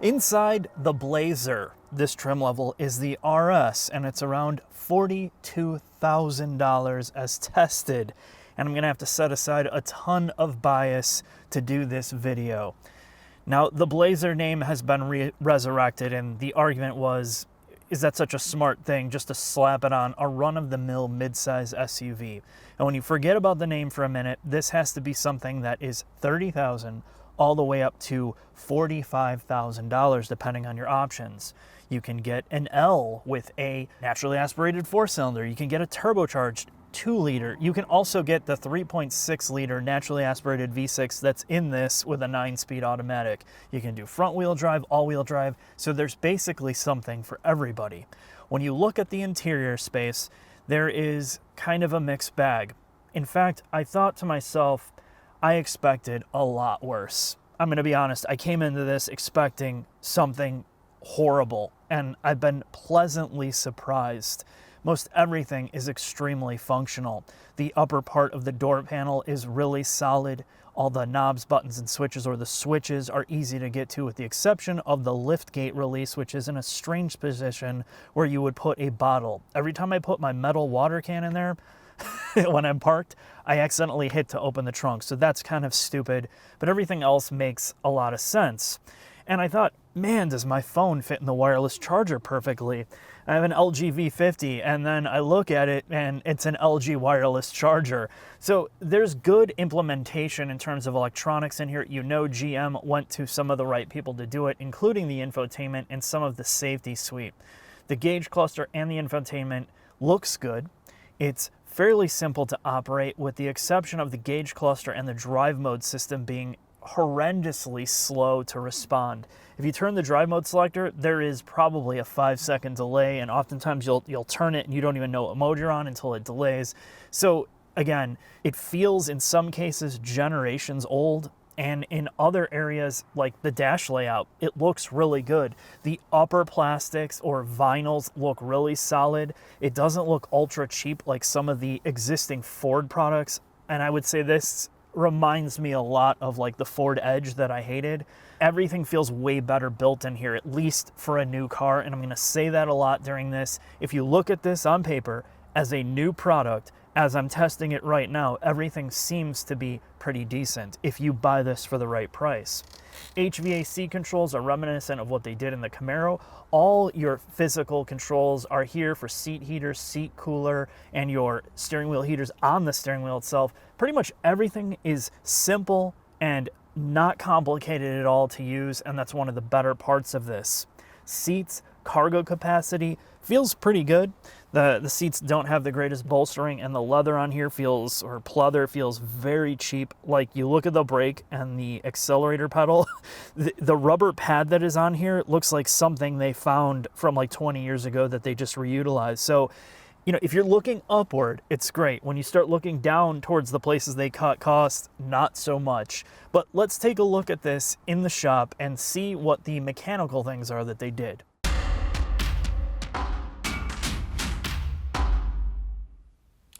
Inside the Blazer, this trim level is the RS, and it's around $42,000 as tested. And I'm gonna have to set aside a ton of bias to do this video. Now, the Blazer name has been resurrected, and the argument was, is that such a smart thing just to slap it on a run-of-the-mill midsize SUV? And when you forget about the name for a minute, this has to be something that is $30,000 all the way up to $45,000, depending on your options. You can get an L with a naturally aspirated 4-cylinder. You can get a turbocharged 2-liter. You can also get the 3.6-liter naturally aspirated V6 that's in this with a 9-speed automatic. You can do front-wheel drive, all-wheel drive, so there's basically something for everybody. When you look at the interior space, there is kind of a mixed bag. In fact, I thought to myself, I expected a lot worse. I'm going to be honest, I came into this expecting something horrible, and I've been pleasantly surprised. Most everything is extremely functional. The upper part of the door panel is really solid. All the knobs, buttons, and switches, or the switches, are easy to get to, with the exception of the liftgate release, which is in a strange position where you would put a bottle. Every time I put my metal water can in there, when I'm parked, I accidentally hit to open the trunk, so that's kind of stupid, but everything else makes a lot of sense. And I thought, man, does my phone fit in the wireless charger perfectly? I have an LG V50, and then I look at it, and it's an LG wireless charger. So there's good implementation in terms of electronics in here. You know GM went to some of the right people to do it, including the infotainment and some of the safety suite. The gauge cluster and the infotainment looks good. It's fairly simple to operate, with the exception of the gauge cluster and the drive mode system being horrendously slow to respond. If you turn the drive mode selector, there is probably a 5-second delay, and oftentimes you'll turn it and you don't even know what mode you're on until it delays. So again, it feels in some cases generations old, and in other areas like the dash layout, it looks really good. The upper plastics or vinyls look really solid. It doesn't look ultra cheap like some of the existing Ford products, and I would say this reminds me a lot of like the Ford Edge that I hated. Everything feels way better built in here, at least for a new car, and I'm gonna say that a lot during this. If you look at this on paper as a new product, as I'm testing it right now, everything seems to be pretty decent if you buy this for the right price. HVAC controls are reminiscent of what they did in the Camaro. All your physical controls are here for seat heaters, seat cooler, and your steering wheel heaters on the steering wheel itself. Pretty much everything is simple and not complicated at all to use, and that's one of the better parts of this. Seats, cargo capacity, feels pretty good. The seats don't have the greatest bolstering, and the leather on here feels, or pleather feels, very cheap. Like, you look at the brake and the accelerator pedal, the rubber pad that is on here looks like something they found from like 20 years ago that they just reutilized. So, you know, if you're looking upward, it's great. When you start looking down towards the places they cut costs, not so much. But let's take a look at this in the shop and see what the mechanical things are that they did.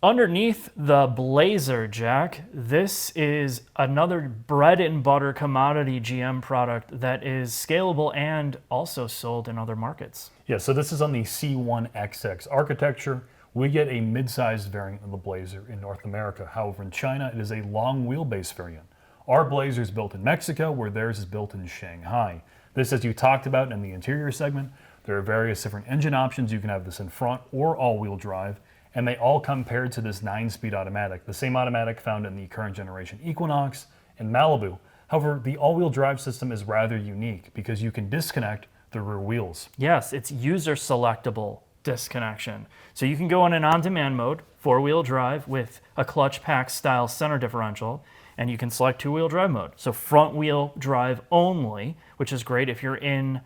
Underneath the Blazer, Jack, this is another bread and butter commodity GM product that is scalable and also sold in other markets. Yeah, so this is on the C1XX architecture. We get a mid-sized variant of the Blazer in North America. However, in China, it is a long wheelbase variant. Our Blazer is built in Mexico, where theirs is built in Shanghai. This, as you talked about in the interior segment, there are various different engine options. You can have this in front or all-wheel drive, and they all come paired to this 9-speed automatic, the same automatic found in the current generation Equinox and Malibu. However, the all-wheel drive system is rather unique because you can disconnect the rear wheels. Yes, it's user selectable disconnection. So you can go in an on-demand mode, 4-wheel drive with a clutch pack style center differential, and you can select 2-wheel drive mode. So front-wheel drive only, which is great if you're in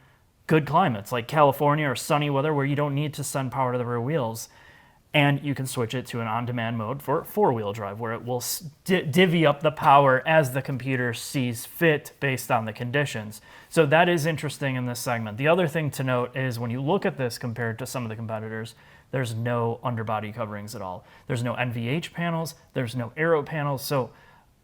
good climates like California or sunny weather where you don't need to send power to the rear wheels. And you can switch it to an on-demand mode for 4-wheel drive, where it will divvy up the power as the computer sees fit based on the conditions. So that is interesting in this segment. The other thing to note is when you look at this compared to some of the competitors, there's no underbody coverings at all. There's no NVH panels, there's no aero panels. So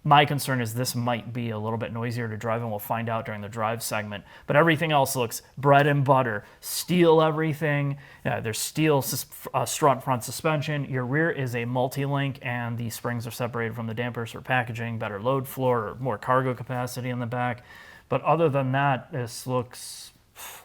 My concern is this might be a little bit noisier to drive, and we'll find out during the drive segment. But everything else looks bread and butter. Steel everything. There's steel strut front suspension. Your rear is a multi-link, and the springs are separated from the dampers for packaging, better load floor, more cargo capacity in the back. But other than that, this looks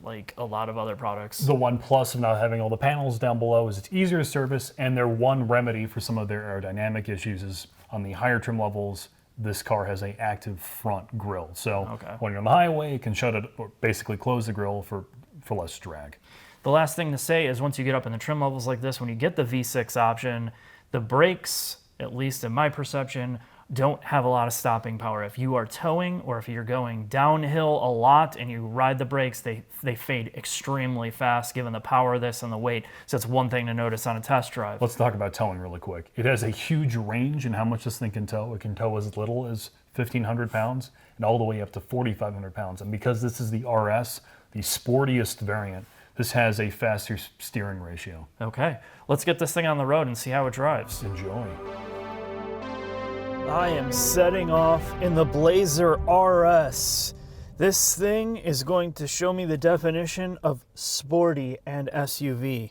like a lot of other products. The one plus of not having all the panels down below is it's easier to service, and their one remedy for some of their aerodynamic issues is on the higher trim levels, this car has an active front grille. So when you're on the highway, you can shut it or basically close the grille for less drag. The last thing to say is once you get up in the trim levels like this, when you get the V6 option, the brakes, at least in my perception, don't have a lot of stopping power. If you are towing or if you're going downhill a lot and you ride the brakes, they fade extremely fast given the power of this and the weight. So it's one thing to notice on a test drive. Let's talk about towing really quick. It has a huge range in how much this thing can tow. It can tow as little as 1,500 pounds and all the way up to 4,500 pounds. And because this is the RS, the sportiest variant, this has a faster steering ratio. Okay, let's get this thing on the road and see how it drives. Enjoy. I am setting off in the Blazer RS. This thing is going to show me the definition of sporty and SUV.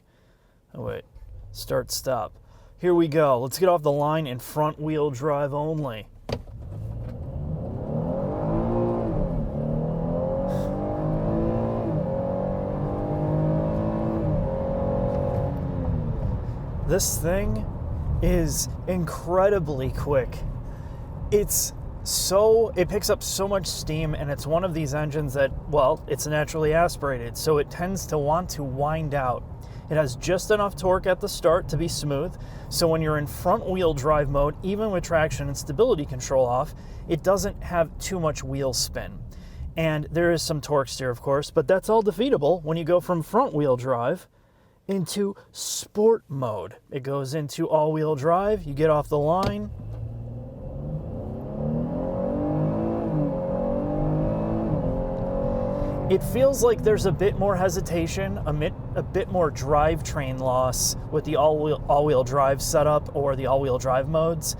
Oh wait, start, stop. Here we go. Let's get off the line in front wheel drive only. This thing is incredibly quick. It picks up so much steam, and it's one of these engines that, well, it's naturally aspirated, so it tends to want to wind out. It has just enough torque at the start to be smooth, so when you're in front wheel drive mode, even with traction and stability control off, it doesn't have too much wheel spin. And there is some torque steer, of course, but that's all defeatable when you go from front wheel drive into sport mode. It goes into all-wheel drive, you get off the line. It feels like there's a bit more hesitation, a bit more drivetrain loss with the all-wheel drive setup or the all-wheel drive modes.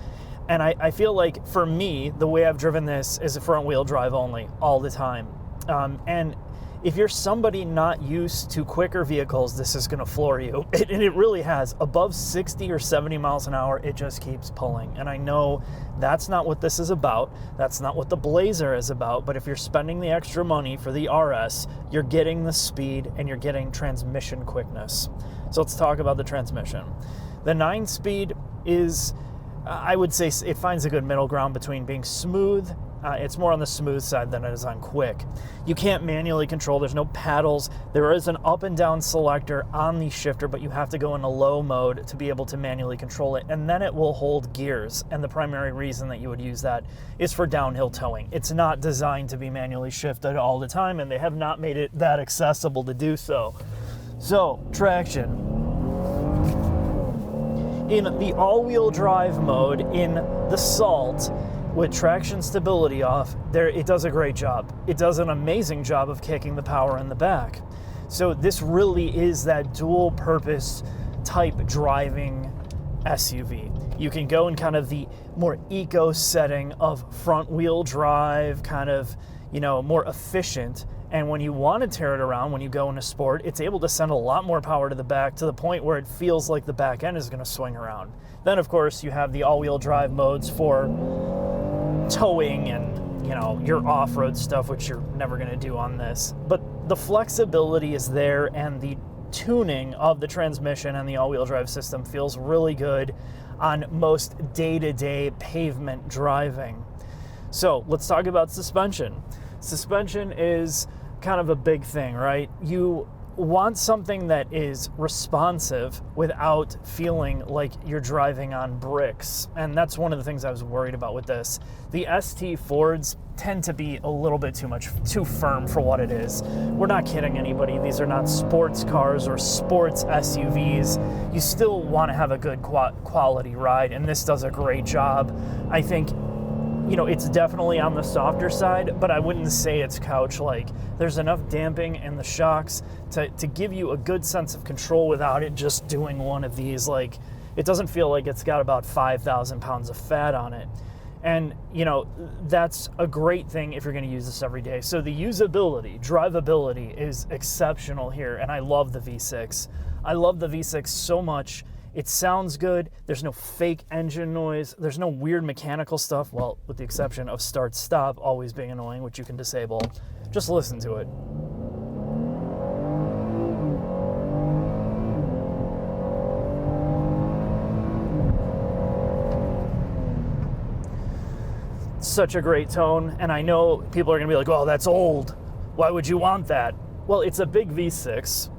And I feel like, for me, the way I've driven this is a front-wheel drive only, all the time. And if you're somebody not used to quicker vehicles, this is going to floor you. And it really has. Above 60 or 70 miles an hour, it just keeps pulling. And I know that's not what this is about. That's not what the Blazer is about. But if you're spending the extra money for the RS, you're getting the speed and you're getting transmission quickness. So let's talk about the transmission. The 9-speed is, I would say, it finds a good middle ground between being smooth. It's more on the smooth side than it is on quick. You can't manually control, there's no paddles. There is an up and down selector on the shifter, but you have to go into low mode to be able to manually control it, and then it will hold gears. And the primary reason that you would use that is for downhill towing. It's not designed to be manually shifted all the time, and they have not made it that accessible to do so. So, traction. In the all-wheel drive mode, in the Salt, with traction stability off, it does a great job. It does an amazing job of kicking the power in the back. So this really is that dual purpose type driving SUV. You can go in kind of the more eco setting of front wheel drive, kind of, more efficient. And when you want to tear it around, when you go into sport, it's able to send a lot more power to the back to the point where it feels like the back end is going to swing around. Then, of course, you have the all-wheel drive modes for towing and, your off-road stuff, which you're never going to do on this. But the flexibility is there, and the tuning of the transmission and the all-wheel drive system feels really good on most day-to-day pavement driving. So let's talk about suspension. Suspension is kind of a big thing, right? You want something that is responsive without feeling like you're driving on bricks. And that's one of the things I was worried about with this. The ST Fords tend to be a little bit too firm for what it is. We're not kidding anybody. These are not sports cars or sports SUVs. You still want to have a good quality ride, and this does a great job. I think it's definitely on the softer side, but I wouldn't say it's couch-like. There's enough damping in the shocks to give you a good sense of control without it just doing one of these. It doesn't feel like it's got about 5,000 pounds of fat on it. And, you know, that's a great thing if you're going to use this every day. So the usability, drivability is exceptional here, and I love the V6. I love the V6 so much. It sounds good. There's no fake engine noise. There's no weird mechanical stuff, well, with the exception of start-stop always being annoying, which you can disable. Just listen to it. Such a great tone, and I know people are gonna be like, oh, that's old. Why would you want that? Well, it's a big V6,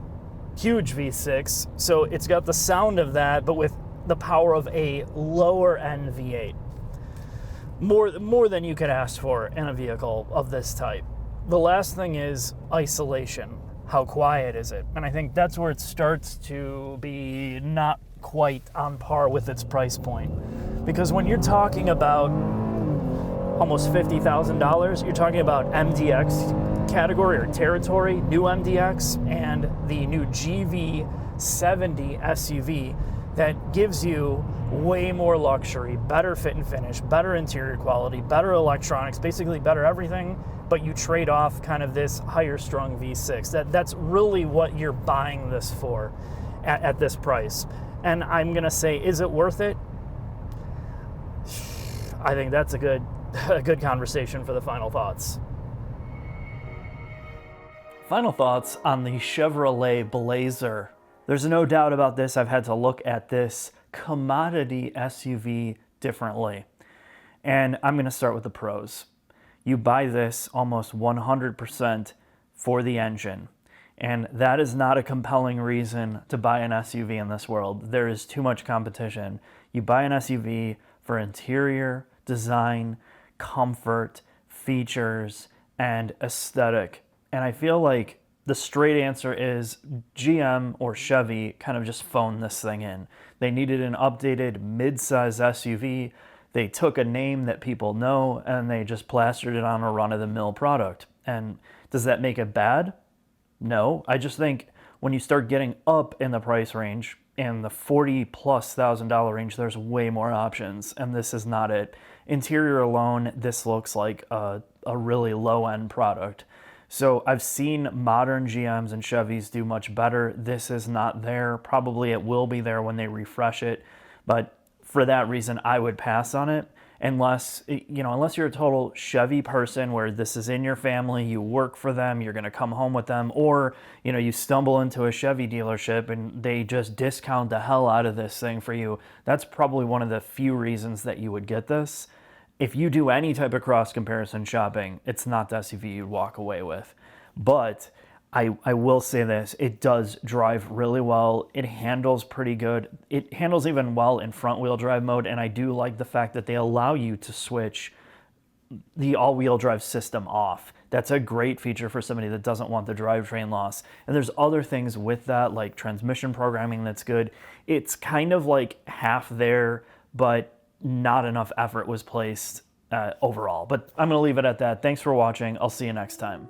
huge V6, so it's got the sound of that, but with the power of a lower end V8. More than you could ask for in a vehicle of this type. The last thing is isolation. How quiet is it? And I think that's where it starts to be not quite on par with its price point. Because when you're talking about almost $50,000, you're talking about MDX category or territory, new MDX, and the new GV70 SUV that gives you way more luxury, better fit and finish, better interior quality, better electronics, basically better everything, but you trade off kind of this higher strung V6. That's really what you're buying this for at this price. And I'm gonna say, is it worth it? I think that's a good conversation for the final thoughts. Final thoughts on the Chevrolet Blazer. There's no doubt about this. I've had to look at this commodity SUV differently. And I'm going to start with the pros. You buy this almost 100% for the engine. And that is not a compelling reason to buy an SUV in this world. There is too much competition. You buy an SUV for interior, design, comfort, features, and aesthetic. And I feel like the straight answer is GM or Chevy kind of just phoned this thing in. They needed an updated mid-size SUV. They took a name that people know and they just plastered it on a run-of-the-mill product. And does that make it bad? No. I just think when you start getting up in the price range, in the $40,000+ range, there's way more options, and this is not it. Interior alone, this looks like a really low-end product. So I've seen modern GMs and Chevys do much better. This is not there. Probably it will be there when they refresh it, but for that reason, I would pass on it. Unless you're a total Chevy person where this is in your family, you work for them, you're going to come home with them, or you stumble into a Chevy dealership and they just discount the hell out of this thing for you. That's probably one of the few reasons that you would get this. If you do any type of cross comparison shopping, it's not the SUV you'd walk away with. But I will say this, it does drive really well. It handles pretty good. It handles even well in front wheel drive mode, and I do like the fact that they allow you to switch the all-wheel drive system off. That's a great feature for somebody that doesn't want the drivetrain loss. And there's other things with that, like transmission programming that's good. It's kind of like half there, but not enough effort was placed overall. But I'm going to leave it at that. Thanks for watching. I'll see you next time.